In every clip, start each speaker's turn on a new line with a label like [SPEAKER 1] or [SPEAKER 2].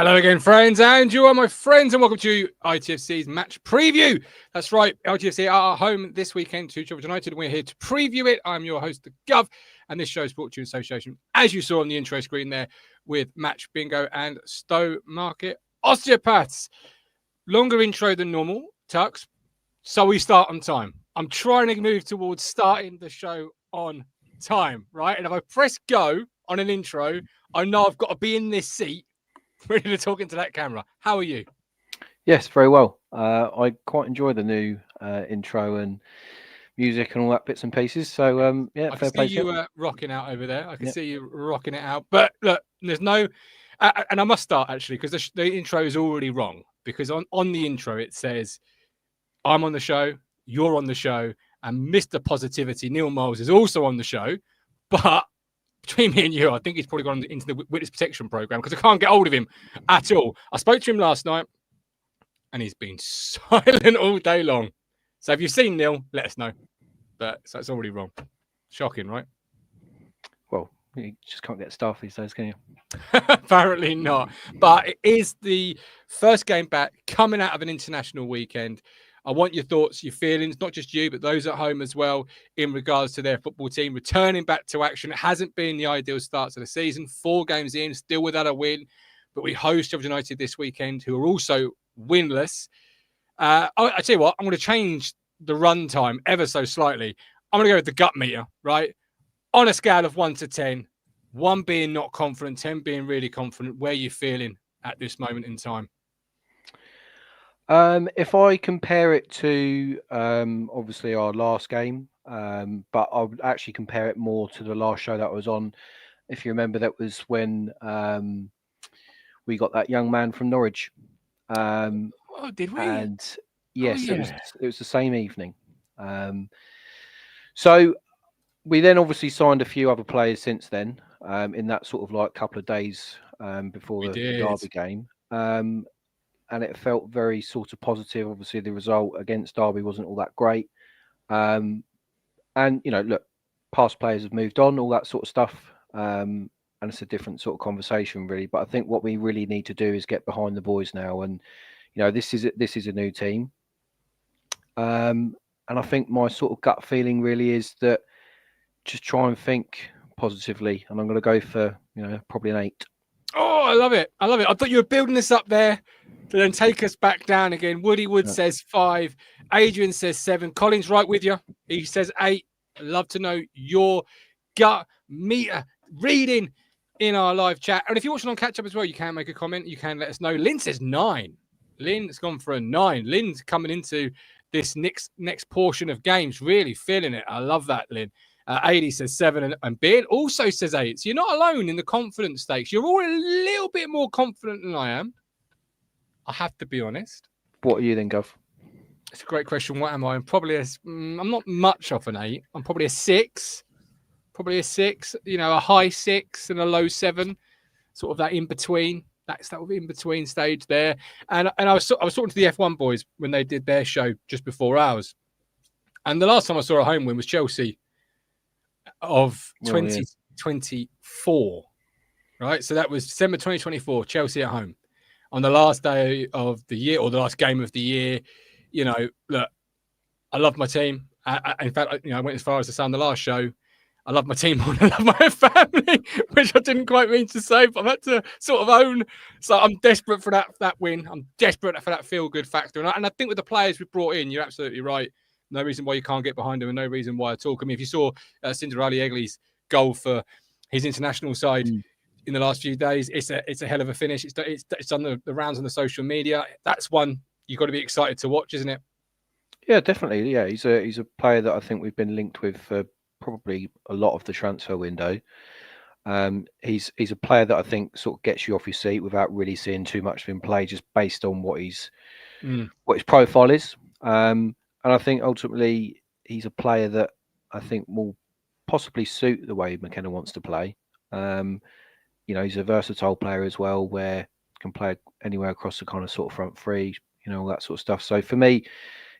[SPEAKER 1] Hello again, friends, and you are my friends, and welcome to ITFC's match preview. That's right, ITFC are home this weekend to Sheffield Utd, and we're here to preview it. I'm your host, the Gov, and this show is brought to you in association, as you saw on the intro screen there, with Match Bingo and Stowmarket Osteopaths. Longer intro than normal, Tux, so we start on time. I'm trying to move towards starting the show on time, right? And if I press go on an intro, I know I've got to be in this seat ready to talk into that camera. How are you?
[SPEAKER 2] Yes, very well. I quite enjoy the new intro and music and all that bits and pieces. So yeah,
[SPEAKER 1] I
[SPEAKER 2] fair
[SPEAKER 1] can
[SPEAKER 2] play
[SPEAKER 1] see
[SPEAKER 2] to
[SPEAKER 1] you rocking out over there. I can see you rocking it out. But look, there's no, and I must start actually because the intro is already wrong. Because on the intro it says, "I'm on the show, you're on the show, and Mr. Positivity Neil Miles is also on the show." But between me and you, I think he's probably gone into the witness protection program because I can't get hold of him at all. I spoke to him last night, and he's been silent all day long. So if you've seen Neil, let us know. But so it's already wrong. Shocking, right?
[SPEAKER 2] Well, you just can't get staff these days, can you?
[SPEAKER 1] Apparently not. But it is the first game back coming out of an international weekend. I want your thoughts, your feelings, not just you, but those at home as well, in regards to their football team returning back to action. It hasn't been the ideal start to the season. 4 games in, still without a win. But we host Sheffield United this weekend, who are also winless. I tell you what, I'm going to change the run time ever so slightly. I'm going to go with the gut meter, right? On a scale of 1 to 10, 1 being not confident, 10 being really confident, where are you feeling at this moment in time?
[SPEAKER 2] If I compare it to obviously our last game, but I would actually compare it more to the last show that I was on. If you remember, that was when we got that young man from Norwich.
[SPEAKER 1] Oh, did we?
[SPEAKER 2] And yes, it was the same evening. So we then obviously signed a few other players since then, in that sort of like couple of days before the Derby game. And it felt very sort of positive. Obviously, the result against Derby wasn't all that great. And, you know, look, past players have moved on, all that sort of stuff. And it's a different sort of conversation, really. But I think what we really need to do is get behind the boys now. And, you know, this is a new team. And I think my sort of gut feeling really is that just try and think positively. And I'm going to go for, you know, probably an 8.
[SPEAKER 1] Oh, I love it. I love it. I thought you were building this up there to then take us back down again. Woody Wood says 5. Adrian says 7. Colin's right with you. He says 8. I'd love to know your gut meter reading in our live chat. And if you're watching on catch up as well, you can make a comment. You can let us know. Lynn says 9. Lynn's gone for a 9. Lynn's coming into this next portion of games, really feeling it. I love that, Lynn. 80 says 7, and Beard also says 8. So you're not alone in the confidence stakes. You're all a little bit more confident than I am. I have to be honest.
[SPEAKER 2] What are you then, Gov?
[SPEAKER 1] It's a great question. What am I? I'm not much off an 8. I'm probably a 6. Probably a 6. You know, a high 6 and a low 7. Sort of that in between. That's that in between stage there. And I was talking to the F1 boys when they did their show just before ours. And the last time I saw a home win was Chelsea of 2024, right? So that was December 2024, Chelsea at home on the last day of the year, or the last game of the year. You know, look, I love my team. In fact, you know, I went as far as to say on the last show, I love my team more than I love my family, which I didn't quite mean to say, but I've had to sort of own. So I'm desperate for that win. I'm desperate for that feel-good factor. And I think with the players we brought in, you're absolutely right. No reason why you can't get behind him, and no reason why at all. I mean, if you saw Cinderella Egley's goal for his international side in the last few days, it's a hell of a finish. It's on the rounds on the social media. That's one you've got to be excited to watch, isn't it?
[SPEAKER 2] Yeah, definitely. Yeah, he's a player that I think we've been linked with for probably a lot of the transfer window. He's a player that I think sort of gets you off your seat without really seeing too much of him play, just based on what his profile is. And I think ultimately he's a player that I think will possibly suit the way McKenna wants to play. You know, he's a versatile player as well, where can play anywhere across the kind of sort of front three, you know, all that sort of stuff. So for me,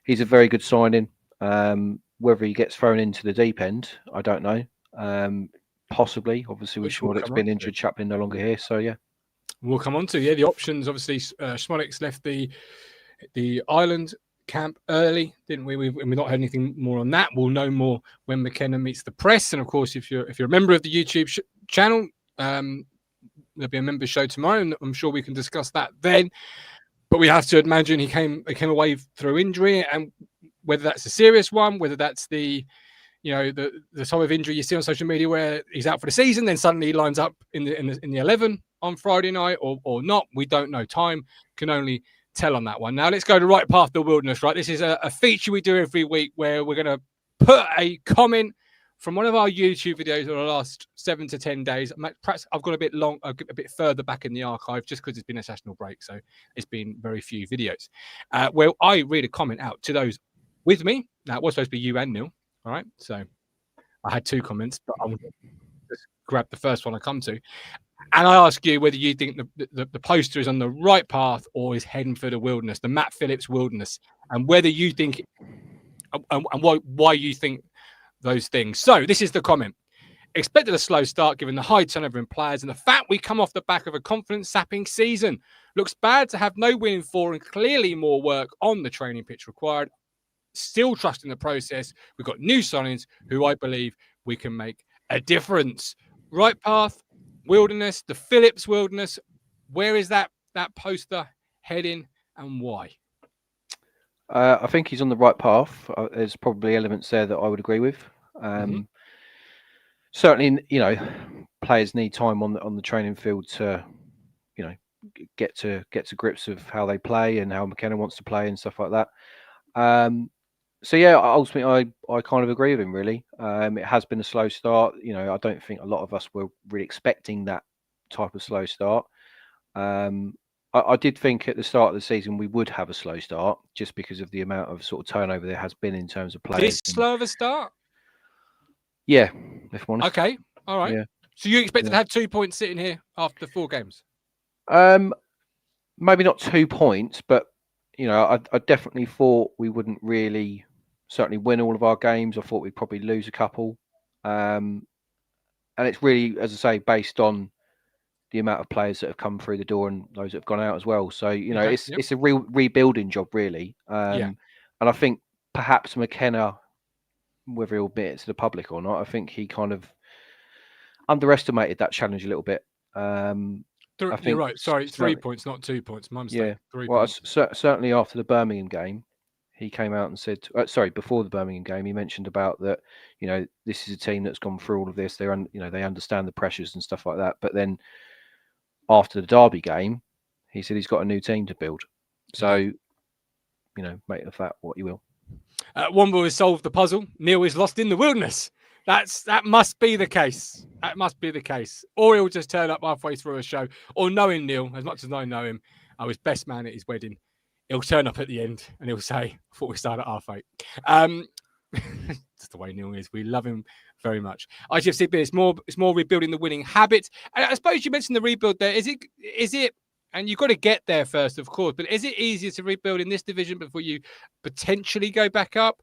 [SPEAKER 2] he's a very good signing. Whether he gets thrown into the deep end, I don't know. Possibly. Obviously, with Schmodek's been injured, Chaplin no longer here. So yeah.
[SPEAKER 1] We'll come on to the options. Obviously, Smollett's left the island camp early, didn't we? We've not heard anything more on that. We'll know more when McKenna meets the press, and of course, if you're a member of the YouTube channel, there'll be a member show tomorrow, and I'm sure we can discuss that then. But we have to imagine he came away through injury, and whether that's a serious one, whether that's the type of injury you see on social media where he's out for the season, then suddenly he lines up in the 11 on Friday night, or not. We don't know. Time can only tell on that one. Now let's go to Right Path the Wilderness. Right, this is a feature we do every week where we're going to put a comment from one of our YouTube videos over the last 7 to 10 days. Perhaps I've got a bit further back in the archive just because it's been a sessional break, so it's been very few videos. Where I read a comment out to those with me. Now it was supposed to be you and Neil. All right, so I had 2 comments, but I'm going to just grab the first one I come to, and I ask you whether you think the poster is on the right path or is heading for the wilderness, the Matt Phillips wilderness, and whether you think and why you think those things. So this is the comment. Expected a slow start given the high turnover in players and the fact we come off the back of a confidence-sapping season. Looks bad to have no win in 4 and clearly more work on the training pitch required. Still trusting the process. We've got new signings who I believe we can make a difference. Right path, wilderness, the Phillips wilderness. Where is that poster heading and why?
[SPEAKER 2] I think he's on the right path. There's probably elements there that I would agree with. Certainly, players need time on the training field to, get to grips of how they play and how McKenna wants to play and stuff like that. So yeah, ultimately, I kind of agree with him. Really, it has been a slow start. I don't think a lot of us were really expecting that type of slow start. I did think at the start of the season we would have a slow start just because of the amount of sort of turnover there has been in terms of players.
[SPEAKER 1] This slow of a start?
[SPEAKER 2] Yeah, if I'm honest.
[SPEAKER 1] Okay, all right. Yeah. So you expected to have 2 points sitting here after 4 games?
[SPEAKER 2] Maybe not 2 points, but I definitely thought we wouldn't really certainly win all of our games. I thought we'd probably lose a couple, and it's really, as I say, based on the amount of players that have come through the door and those that have gone out as well. So it's a real rebuilding job, really. And I think perhaps McKenna, whether he'll admit it to the public or not, I think he kind of underestimated that challenge a little bit.
[SPEAKER 1] You're right. Sorry, 3 points, not 2 points. My mistake.
[SPEAKER 2] Yeah.
[SPEAKER 1] 3
[SPEAKER 2] points. Certainly after the Birmingham game, he came out and said, before the Birmingham game, he mentioned about that, this is a team that's gone through all of this. They understand the pressures and stuff like that. But then after the Derby game, he said he's got a new team to build. So, make of that what you will.
[SPEAKER 1] Womble has solved the puzzle. Neil is lost in the wilderness. That must be the case. That must be the case. Or he'll just turn up halfway through a show. Or knowing Neil, as much as I know him, I was best man at his wedding. He'll turn up at the end and he'll say, I thought we started at 8:30. That's the way Neil is. We love him very much. ITFC, it's more rebuilding the winning habit. And I suppose you mentioned the rebuild there. Is it? And you've got to get there first, of course. But is it easier to rebuild in this division before you potentially go back up?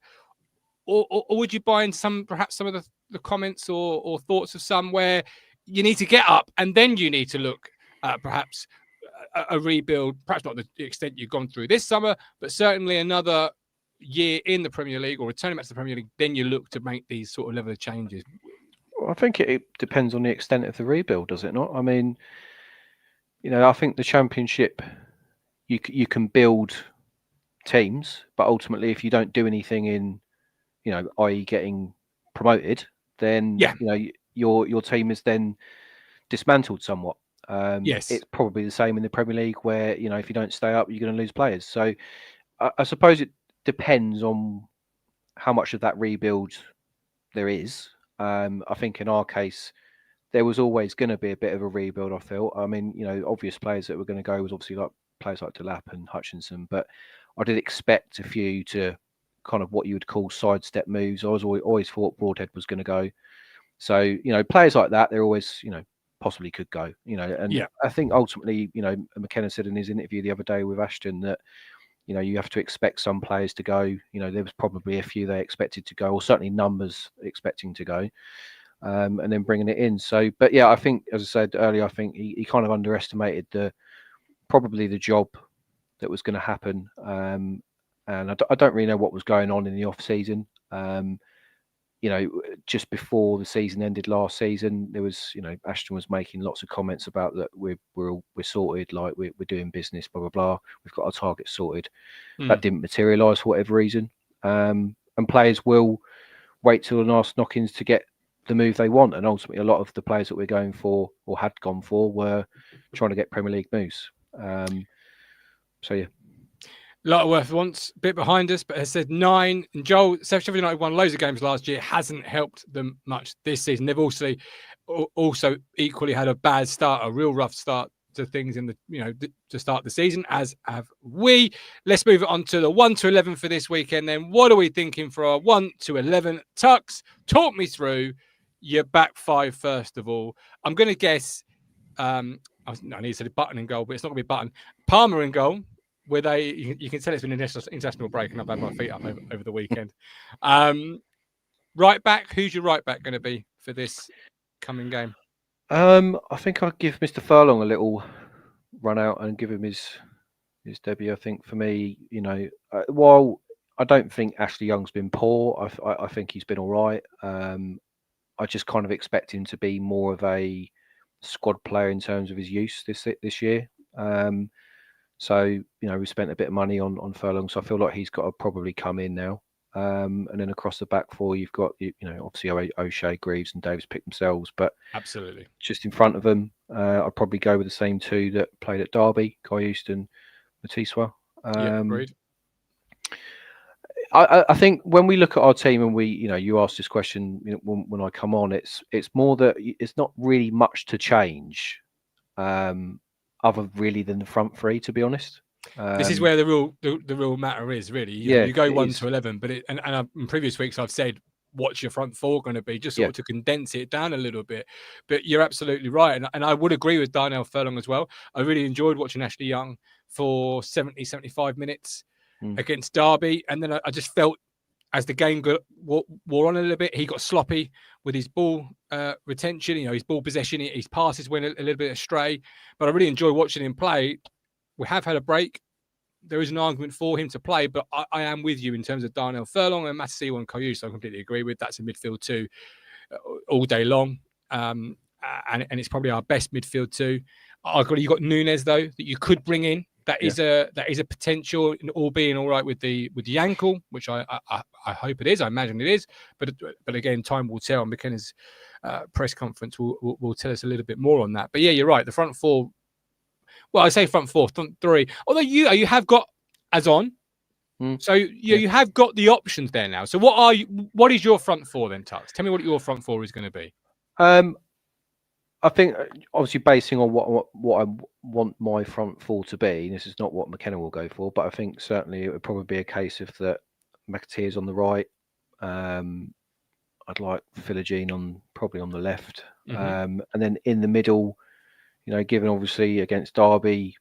[SPEAKER 1] Or would you buy in perhaps some of the comments or thoughts of some where you need to get up and then you need to look at perhaps a rebuild, perhaps not the extent you've gone through this summer, but certainly another year in the Premier League or returning back to the Premier League, then you look to make these sort of level of changes?
[SPEAKER 2] Well, I think it depends on the extent of the rebuild, does it not? I mean, I think the Championship, you can build teams, but ultimately if you don't do anything in, i.e. getting promoted, then your team is then dismantled somewhat.
[SPEAKER 1] Yes,
[SPEAKER 2] it's probably the same in the Premier League where, if you don't stay up, you're going to lose players. So I suppose it depends on how much of that rebuild there is. I think in our case, there was always going to be a bit of a rebuild, I felt. I mean, obvious players that were going to go was obviously like players like Delap and Hutchinson, but I did expect a few to kind of what you would call sidestep moves. I was always thought Broadhead was going to go. So, players like that, they're always, possibly could go, and I think ultimately, McKenna said in his interview the other day with Ashton that, you have to expect some players to go. There was probably a few they expected to go, or certainly numbers expecting to go. and then bringing it in. So, but yeah, I think, as I said earlier, I think he kind of underestimated probably the job that was going to happen. And I don't really know what was going on in the off season. Just before the season ended last season, there was, Ashton was making lots of comments about that we're sorted, like we're doing business, blah blah blah. We've got our target sorted. That didn't materialise for whatever reason. And players will wait till the last knock-ins to get the move they want. And ultimately, a lot of the players that we're going for or had gone for were trying to get Premier League moves. So yeah.
[SPEAKER 1] Lutterworth wants a bit behind us, but has said 9. And Joel, Sheffield United won loads of games last year. Hasn't helped them much this season. They've also equally had a bad start, a real rough start to things in the to start the season, as have we. Let's move it on to the 1 to 11 for this weekend. Then, what are we thinking for our 1 to 11? Tux, talk me through your back five first of all. I'm going to guess. I need to say Button in goal, but it's not going to be Button. Palmer in goal. With you can tell it's been an international break, and I've had my feet up over the weekend. Right back, who's your right back going to be for this coming game?
[SPEAKER 2] I think I'll give Mr. Furlong a little run out and give him his debut. I think for me, while I don't think Ashley Young's been poor, I think he's been all right. I just kind of expect him to be more of a squad player in terms of his use this year. So, we spent a bit of money on Furlong, so I feel like he's got to probably come in now. And then across the back four, you've got, obviously O'Shea, Greaves and Davis pick themselves, but
[SPEAKER 1] absolutely
[SPEAKER 2] just in front of them, I'd probably go with the same two that played at Derby, Kayust and Matiswa.
[SPEAKER 1] Yeah, agreed.
[SPEAKER 2] I think when we look at our team and you asked this question when I come on, it's more that it's not really much to change. Other really than the front three, to be honest.
[SPEAKER 1] This is where the real matter is, really. You go 1 to 11, but in previous weeks I've said, what's your front four going to be, just sort of to condense it down a little bit. But you're absolutely right, and I would agree with Darnell Furlong as well. I really enjoyed watching Ashley Young for 75 minutes against Derby, and then I just felt as the game wore on a little bit, he got sloppy with his ball retention, his ball possession, his passes went a little bit astray. But I really enjoy watching him play. We have had a break. There is an argument for him to play, but I am with you in terms of Darnell Furlong and Mataseo and Kayust. I completely agree with. That's a midfield two all day long. And it's probably our best midfield two. You've got Nunes, though, that you could bring in. That is a potential, all being all right with the ankle, which I hope it is. I imagine it is, but again, time will tell. And McKenna's press conference will tell us a little bit more on that. But yeah, you're right. The front four. Well, I say front four, front three. Although you have got Azon, so you have got the options there now. So what is your front four then, Tux? Tell me what your front four is going to be.
[SPEAKER 2] I think, obviously, basing on what I want my front four to be, this is not what McKenna will go for, but I think certainly it would probably be a case of that McAteer's on the right. I'd like Philogene probably on the left. And then in the middle, given obviously against Derby,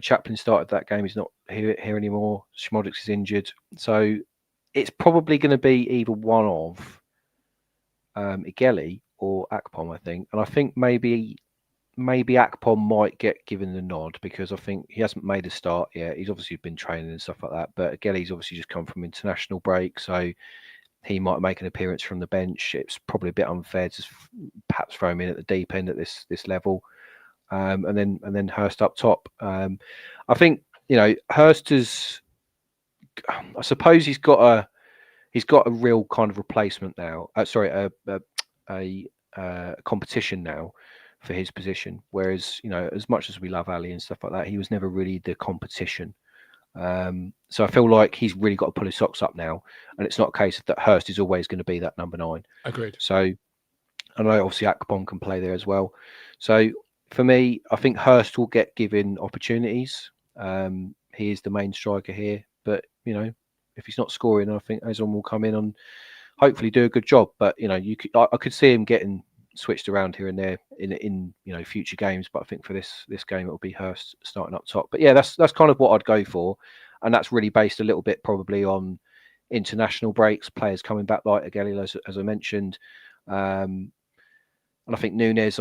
[SPEAKER 2] Chaplin started that game. He's not here anymore. Schmodix is injured. So it's probably going to be either one of Igeli or Akpom, I think. And I think maybe Akpom might get given the nod because I think he hasn't made a start yet. He's obviously been training and stuff like that. But Igeli's obviously just come from international break, so he might make an appearance from the bench. It's probably a bit unfair to perhaps throw him in at the deep end at this level. And then Hurst up top. I think Hurst is. I suppose he's got a real kind of replacement now. A competition now for his position. Whereas as much as we love Ali and stuff like that, he was never really the competition. So I feel like he's really got to pull his socks up now, and it's not a case that Hurst is always going to be that number 9.
[SPEAKER 1] Agreed.
[SPEAKER 2] So I know obviously Akpom can play there as well. So for me, I think Hurst will get given opportunities. He is the main striker here, but if he's not scoring, I think Azon will come in and hopefully do a good job. But I could see him getting switched around here and there in future games. But I think for this game, it'll be Hurst starting up top. But yeah, that's kind of what I'd go for, and that's really based a little bit probably on international breaks, players coming back like Igeli, as I mentioned. And I think Nunes,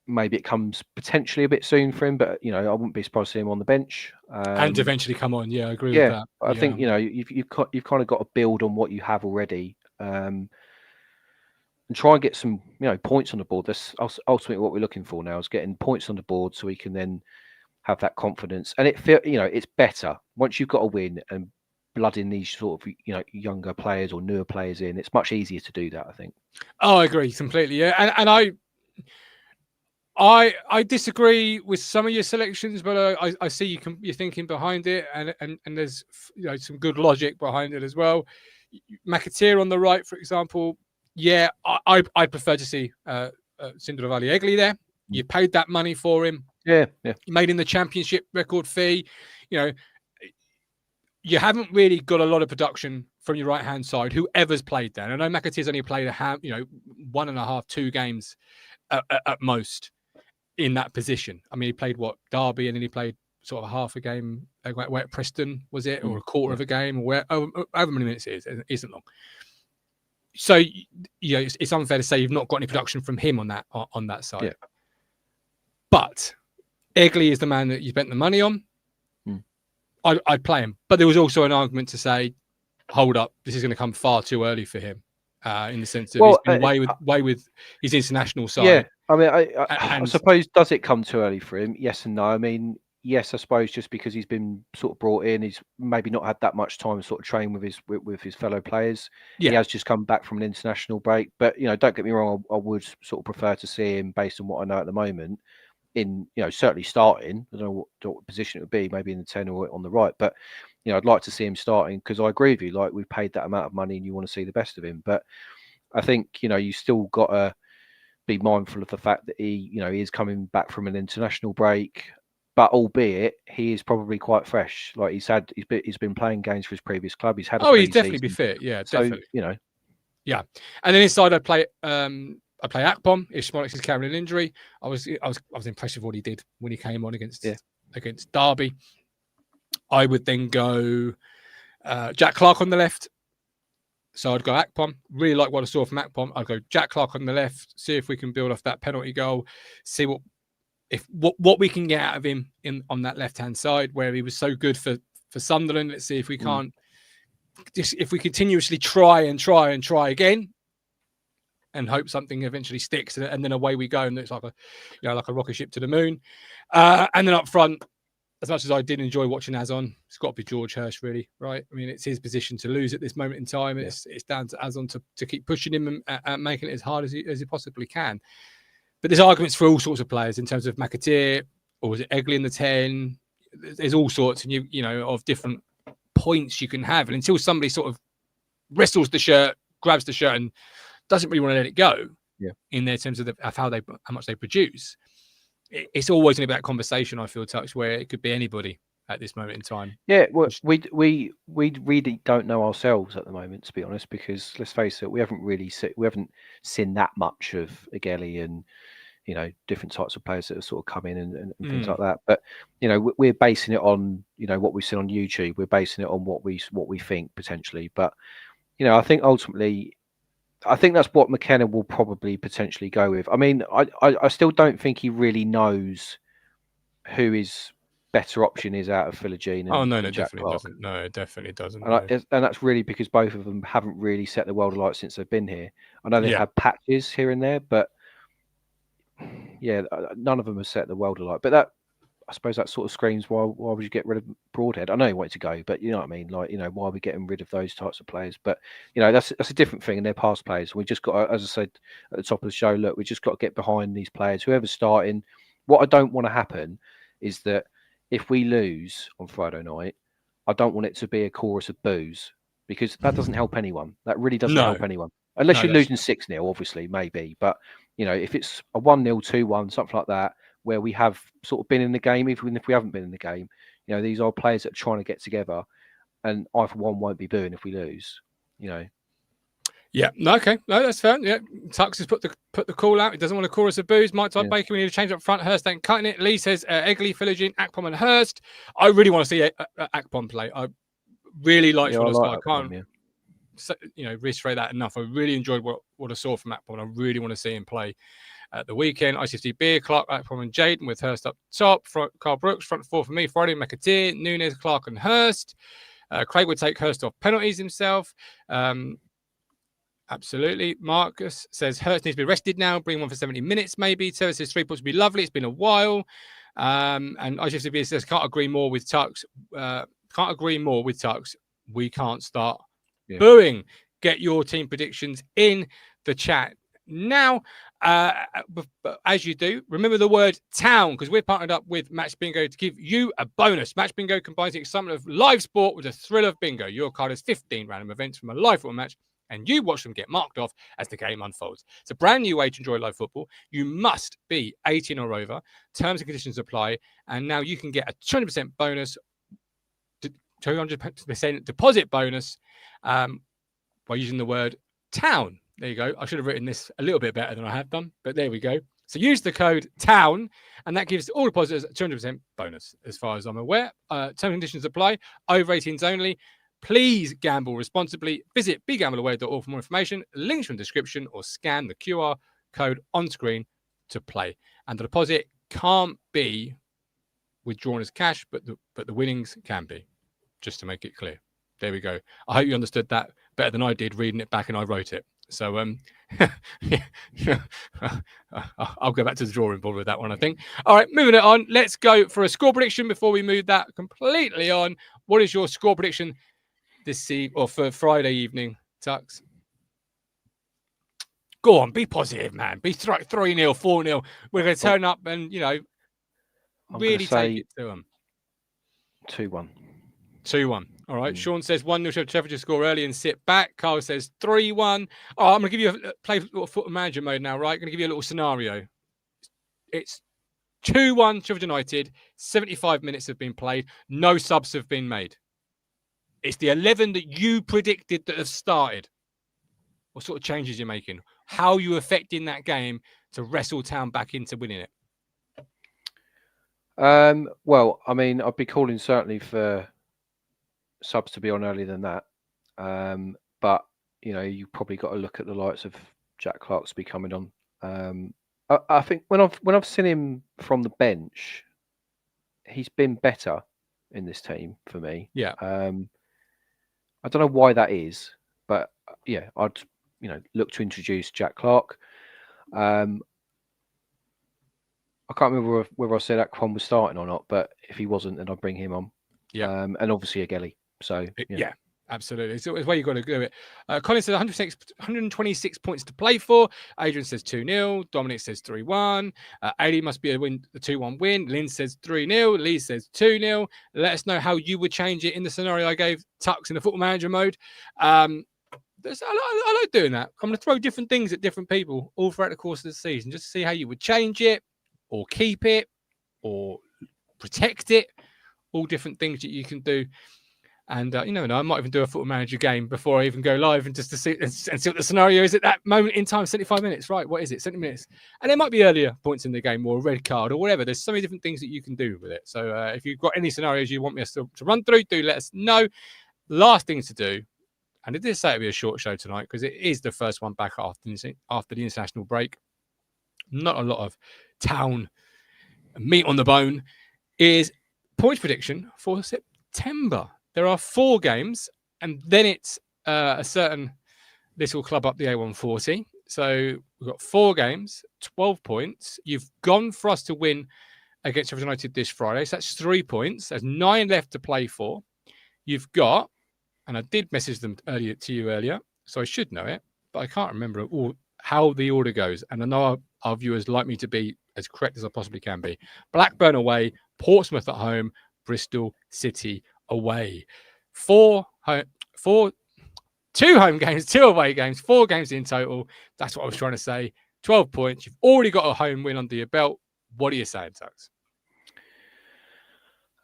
[SPEAKER 2] maybe it comes potentially a bit soon for him, but I wouldn't be surprised to see him on the bench
[SPEAKER 1] and eventually come on. Yeah, I agree with that.
[SPEAKER 2] I think you've kind of got to build on what you have already, and try and get some points on the board. That's ultimately what we're looking for now, is getting points on the board so we can then have that confidence. And it's better once you've got a win and blooding these sort of younger players or newer players in. It's much easier to do that, I think.
[SPEAKER 1] Oh, I agree completely. Yeah, and I disagree with some of your selections, but I see you're thinking behind it, and there's some good logic behind it as well. McAteer on the right, for example. Yeah, I prefer to see Sindravali Egli there. You paid that money for him.
[SPEAKER 2] Yeah.
[SPEAKER 1] You made him the championship record fee. You haven't really got a lot of production from your right hand side. Whoever's played there, I know McAteer's only played 1.5, 2 games at most in that position. I mean, he played Derby, and then he played sort of half a game where at Preston, was it, or a quarter of a game, or however many minutes it is. It isn't long. So it's unfair to say you've not got any production from him on that side.
[SPEAKER 2] Yeah.
[SPEAKER 1] But Egli is the man that you spent the money on. I'd play him, but there was also an argument to say, hold up, this is going to come far too early for him, in the sense that he's been way with his international side.
[SPEAKER 2] Yeah, I mean, I suppose, does it come too early for him? Yes and no. I mean, yes, I suppose just because he's been sort of brought in, he's maybe not had that much time to sort of train with his fellow players. Yeah. He has just come back from an international break, but don't get me wrong, I would sort of prefer to see him, based on what I know at the moment, in certainly starting. I don't know what position it would be, maybe in the 10 or on the right, but I'd like to see him starting, because I agree with you, like, we've paid that amount of money and you want to see the best of him. But I think you still got to be mindful of the fact that he is coming back from an international break, but albeit he is probably quite fresh. Like, he's been playing games for his previous club. He's had
[SPEAKER 1] he'd definitely be fit. Yeah, definitely.
[SPEAKER 2] So,
[SPEAKER 1] yeah. And then inside I play Akpom if Smollett is carrying an injury. I was impressed with what he did when he came on against Derby. I would then go Jack Clark on the left. So I'd go Akpom. Really like what I saw from Akpom. I'd go Jack Clark on the left. See if we can build off that penalty goal. See what we can get out of him on that left hand side, where he was so good for Sunderland. Let's see if we can't. If we continuously try again, and hope something eventually sticks, and then away we go, and it's like a rocket ship to the moon. And then up front, as much as I did enjoy watching Azon, it's got to be George Hirsch, really, right? I mean, it's his position to lose at this moment in time. Yeah. It's down to Azon to keep pushing him and making it as hard as he possibly can. But there's arguments for all sorts of players in terms of McAteer, or was it Egli in the 10? There's all sorts, and of different points you can have. And until somebody sort of wrestles the shirt, grabs the shirt, and doesn't really want to let it go, in their terms of how much they produce, it's always going to be that conversation, I feel, Touch, where it could be anybody at this moment in time.
[SPEAKER 2] Yeah, well, we really don't know ourselves at the moment, to be honest, because let's face it, we haven't seen that much of Egeli and different types of players that have sort of come in and things like that. But we're basing it on what we've seen on YouTube. We're basing it on what we think potentially. But I think ultimately, I think that's what McKenna will probably potentially go with. I mean, I still don't think he really knows who his better option is out of Philogene and Jack
[SPEAKER 1] definitely
[SPEAKER 2] Clark.
[SPEAKER 1] doesn't. No, it definitely doesn't.
[SPEAKER 2] And that's really because both of them haven't really set the world alight since they've been here. I know they've had patches here and there, but none of them have set the world alight. But I suppose that sort of screams, why would you get rid of Broadhead? I know he wanted to go, but you know what I mean? Like, why are we getting rid of those types of players? But, that's a different thing, and they're past players. We just got, as I said at the top of the show, look, we just got to get behind these players. Whoever's starting, what I don't want to happen is that if we lose on Friday night, I don't want it to be a chorus of boos, because that doesn't help anyone. That really doesn't help anyone. Unless you're losing 6-0, obviously, maybe. But, if it's a 1-0, 2-1, something like that, where we have sort of been in the game, even if we haven't been in the game, these are players that are trying to get together, and I, for one, won't be booing if we lose,
[SPEAKER 1] Yeah, okay, no, that's fair. Yeah, Tux has put the call out. He doesn't want a chorus of boos. Mike Todd Baker, we need to change up front. Hurst ain't cutting it. Lee says Egli, Philogene, Akpom, and Hurst. I really want to see Akpom play. I really like what I can't. reiterate that enough. I really enjoyed what I saw from Akpom, and I really want to see him play at the weekend. ITFC Beer, Clark, Akpom, and Jaden with Hurst up top. Carl Brooks, front four for me. Friday, McAteer, Nunes, Clark, and Hurst. Craig would take Hurst off penalties himself. Absolutely. Marcus says Hurst needs to be rested now. Bring him on for 70 minutes, maybe. Terry says 3 points would be lovely. It's been a while. And ITFC says can't agree more with Tux. Can't agree more with Tux. We can't start booing. Get your team predictions in the chat now. As you do, remember the word town, because we're partnered up with Match Bingo to give you a bonus. Match Bingo combines the excitement of live sport with the thrill of bingo. Your card has 15 random events from a live football match, and you watch them get marked off as the game unfolds. It's a brand new way to enjoy live football. You must be 18 or over. Terms and conditions apply. And now you can get a 200% bonus, 200% deposit bonus by using the word town. There you go. I should have written this a little bit better than I have done, but there we go. So use the code TOWN, and that gives all depositors a 200% bonus, as far as I'm aware. Terms and conditions apply. Over 18s only. Please gamble responsibly. Visit begambleaware.org for more information. Links from the description, or scan the QR code on screen to play. And the deposit can't be withdrawn as cash, but the winnings can be, just to make it clear. There we go. I hope you understood that better than I did reading it back and I wrote it. So I'll go back to the drawing board with that one, I think. All right, moving it on. Let's go for a score prediction before we move that completely on. What is your score prediction for Friday evening, Tux? Go on, be positive, man. Be 3-0, 4-0. We're going to turn up and, really take it to them.
[SPEAKER 2] 2-1.
[SPEAKER 1] 2-1. All right. Sean says 1-0 Sheffield to score early and sit back. Carl says 3-1. Oh, I'm going to give you play football manager mode now, right? I'm going to give you a little scenario. It's 2-1 Sheffield United. 75 minutes have been played. No subs have been made. It's the 11 that you predicted that have started. What sort of changes you're making? How are you affecting that game to wrestle Town back into winning it?
[SPEAKER 2] Well, I mean, I'd be calling certainly for subs to be on earlier than that. But, you probably got to look at the likes of Jack Clarksby coming on. I think when I've seen him from the bench, he's been better in this team for me.
[SPEAKER 1] Yeah.
[SPEAKER 2] I don't know why that is, but yeah, I'd look to introduce Jack Clark. I can't remember whether I said Akpom was starting or not, but if he wasn't, then I'd bring him on.
[SPEAKER 1] Yeah.
[SPEAKER 2] And obviously Agelli. So
[SPEAKER 1] yeah, absolutely. So it's where you got to do it. Colin says 126 points to play for. Adrian says 2-0. Dominic says 3-1. 80 must be a 2-1 win. Lynn says 3-0. Lee says 2-0. Let us know how you would change it in the scenario I gave Tux in the football manager mode. I like doing that. I'm going to throw different things at different people all throughout the course of the season, just to see how you would change it, or keep it, or protect it. All different things that you can do. And I might even do a football manager game before I even go live, and just to see what the scenario is at that moment in time. 75 minutes, right? What is it? 70 minutes, and it might be earlier points in the game, or a red card, or whatever. There's so many different things that you can do with it. So if you've got any scenarios you want me to run through, do let us know. Last thing to do, and I did say it'd be a short show tonight because it is the first one back after the international break. Not a lot of Town meat on the bone. Is points prediction for September. There are 4 games, and then it's a certain little club up the A140. So we've got 4 games, 12 points. You've gone for us to win against Sheffield United this Friday. So that's 3 points. There's 9 left to play for. You've got, and I did message them to you earlier, so I should know it, but I can't remember how the order goes. And I know our viewers like me to be as correct as I possibly can be. Blackburn away, Portsmouth at home, Bristol City away. 2 home games, 2 away games, 4 games in total. That's what I was trying to say. 12 points. You've already got a home win under your belt. What are you saying,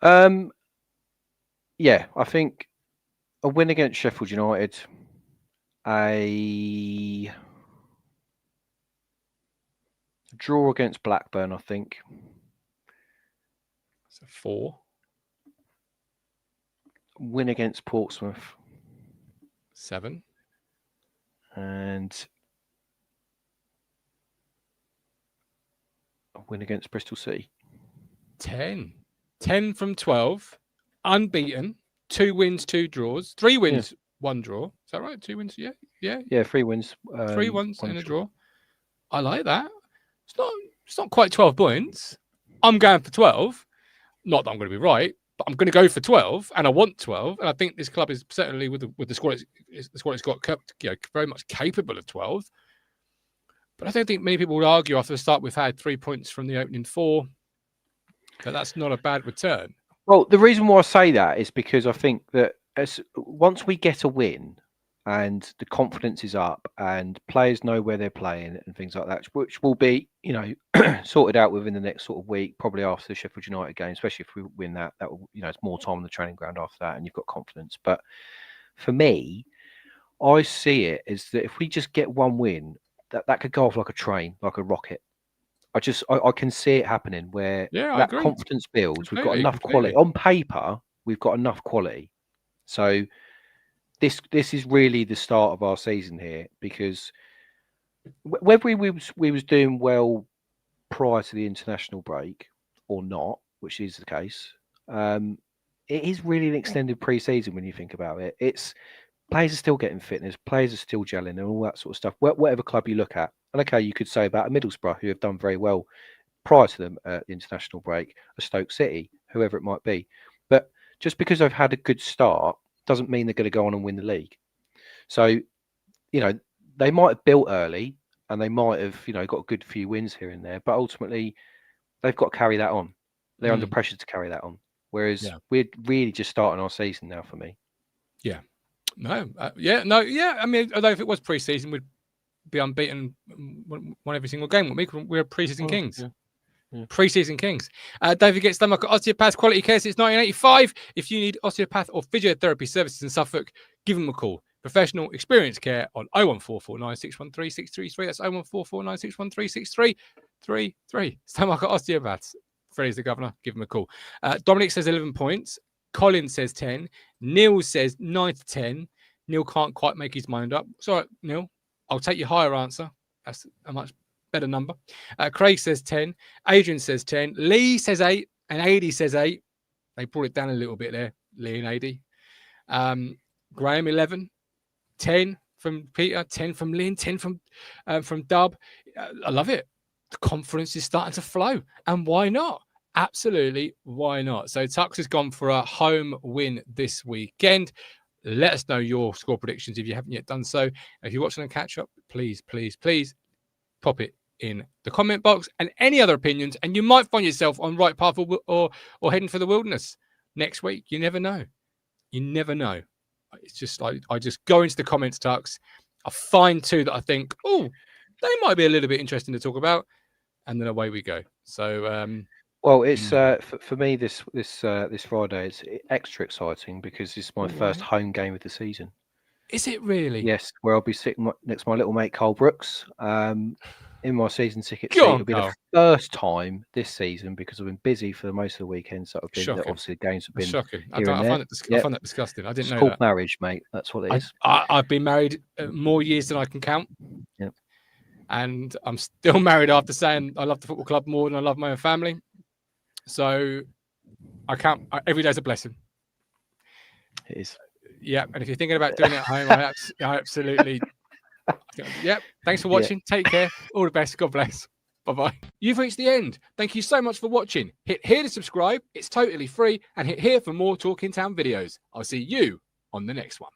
[SPEAKER 1] Tux?
[SPEAKER 2] Yeah, I think a win against Sheffield United, a draw against Blackburn, I think.
[SPEAKER 1] So 4.
[SPEAKER 2] Win against Portsmouth.
[SPEAKER 1] 7.
[SPEAKER 2] And a win against Bristol City.
[SPEAKER 1] 10 from 12, unbeaten, 2 wins, 2 draws, 3 wins, 1 draw. Is that right? 2 wins, yeah,
[SPEAKER 2] 3 wins,
[SPEAKER 1] 3 wins and a draw. I like that. It's not quite 12 points. I'm going for 12. Not that I'm going to be right, but I'm going to go for 12, and I want 12. And I think this club is certainly with the squad it's got, very much capable of 12. But I don't think many people would argue after the start we've had 3 points from the opening 4 that that's not a bad return.
[SPEAKER 2] Well, the reason why I say that is because I think that once we get a win and the confidence is up and players know where they're playing and things like that, which will be, sorted out within the next sort of week, probably after the Sheffield United game, especially if we win that will, it's more time on the training ground after that and you've got confidence. But for me, I see it as that if we just get one win, that could go off like a train, like a rocket. I can see it happening where that confidence builds. We've got enough quality on paper. We've got enough quality. So this is really the start of our season here, because whether we was doing well prior to the international break or not, which is the case, it is really an extended pre-season when you think about it. It's players are still getting fitness, players are still gelling and all that sort of stuff. Whatever club you look at. And okay, you could say about a Middlesbrough who have done very well prior to them at the international break, a Stoke City, whoever it might be. But just because they've had a good start doesn't mean they're going to go on and win the league. So, they might have built early and they might have, got a good few wins here and there, but ultimately they've got to carry that on. They're under pressure to carry that on. Whereas we're really just starting our season now for me.
[SPEAKER 1] Yeah. I mean, although if it was pre-season, we'd be unbeaten, won every single game. We're pre-season kings.
[SPEAKER 2] Yeah.
[SPEAKER 1] Pre-season kings. David gets Stowmarket Osteopaths, quality care since 1985. If you need osteopath or physiotherapy services in Suffolk, give them a call. Professional experience care on 01449 613 633. That's 01449 613 633. Stowmarket Osteopaths. Freddie's the governor. Give him a call. Dominic says 11 points. Colin says 10. Neil says 9 to 10. Neil can't quite make his mind up. Sorry, Neil. I'll take your higher answer. That's a much better number. Craig says 10. Adrian says 10. Lee says 8. And AD says 8. They brought it down a little bit there, Lee and AD. Graham, 11. 10 from Peter. 10 from Lynn. 10 from Dub. I love it. The confidence is starting to flow. And why not? Absolutely, why not? So Tux has gone for a home win this weekend. Let us know your score predictions if you haven't yet done so. If you're watching a catch-up, please pop it in the comment box, and any other opinions, and you might find yourself on right path or heading for the wilderness next week. You never know. It's just like I just go into the comments, Tux. I find 2 that I think, they might be a little bit interesting to talk about, and then away we go. So
[SPEAKER 2] well, it's for me this Friday. It's extra exciting because this is my first home game of the season.
[SPEAKER 1] Is it really?
[SPEAKER 2] Yes, where I'll be sitting next to my little mate Carl Brooks in my season ticket seat. It'll be the first time this season because I've been busy for most of the weekends that I've been. Obviously, the games have been
[SPEAKER 1] shocking. I
[SPEAKER 2] find
[SPEAKER 1] that disgusting. I didn't know that.
[SPEAKER 2] It's called marriage, mate. That's what it is.
[SPEAKER 1] I've been married more years than I can count.
[SPEAKER 2] Yep.
[SPEAKER 1] And I'm still married after saying I love the football club more than I love my own family. So every day's a blessing.
[SPEAKER 2] It is.
[SPEAKER 1] Yeah, and if you're thinking about doing it at home, I absolutely. Yep. Thanks for watching. Take care. All the best. God bless. Bye-bye. You've reached the end. Thank you so much for watching. Hit here to subscribe. It's totally free. And hit here for more Talking Town videos. I'll see you on the next one.